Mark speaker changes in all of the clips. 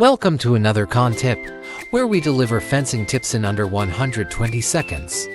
Speaker 1: Welcome to another CAAN tip, where we deliver fencing tips in under 120 seconds.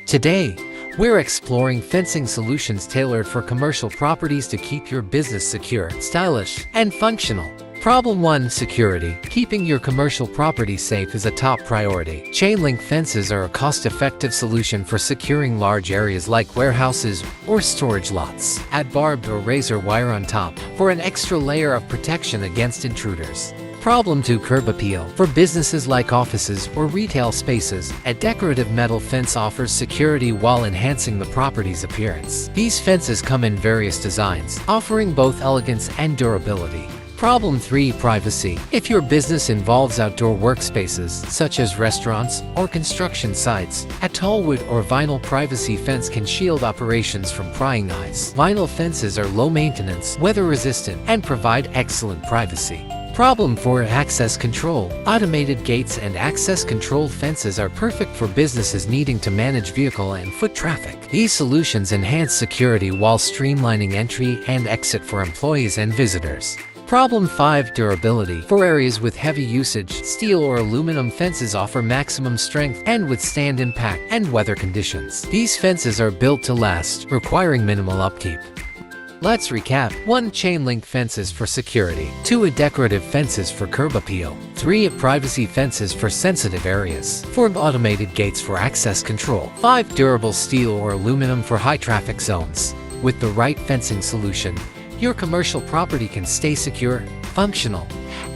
Speaker 1: Today, we're exploring fencing solutions tailored for commercial properties to keep your business secure, stylish, and functional. Problem 1. Security. Keeping your commercial property safe is a top priority. Chain link fences are a cost-effective solution for securing large areas like warehouses or storage lots. Add barbed or razor wire on top for an extra layer of protection against intruders. Problem 2. Curb appeal. For businesses like offices or retail spaces, a decorative metal fence offers security while enhancing the property's appearance. These fences come in various designs, offering both elegance and durability. Problem 3. Privacy. If your business involves outdoor workspaces, such as restaurants or construction sites, a tall wood or vinyl privacy fence can shield operations from prying eyes. Vinyl fences are low maintenance, weather resistant, and provide excellent privacy. Problem 4. Access control. Automated gates and access control fences are perfect for businesses needing to manage vehicle and foot traffic. These solutions enhance security while streamlining entry and exit for employees and visitors. Problem 5. Durability. For areas with heavy usage, steel or aluminum fences offer maximum strength and withstand impact and weather conditions. These fences are built to last, requiring minimal upkeep. Let's recap. 1. Chain link fences for security. 2. Decorative fences for curb appeal. 3. Privacy fences for sensitive areas. 4. Automated gates for access control. 5. Durable steel or aluminum for high traffic zones. With the right fencing solution, your commercial property can stay secure, functional,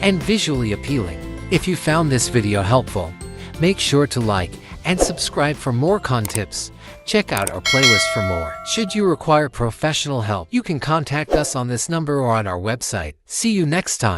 Speaker 1: and visually appealing. If you found this video helpful, make sure to like and subscribe for more CAAN tips. Check out our playlist for more. Should you require professional help, you can contact us on this number or on our website. See you next time.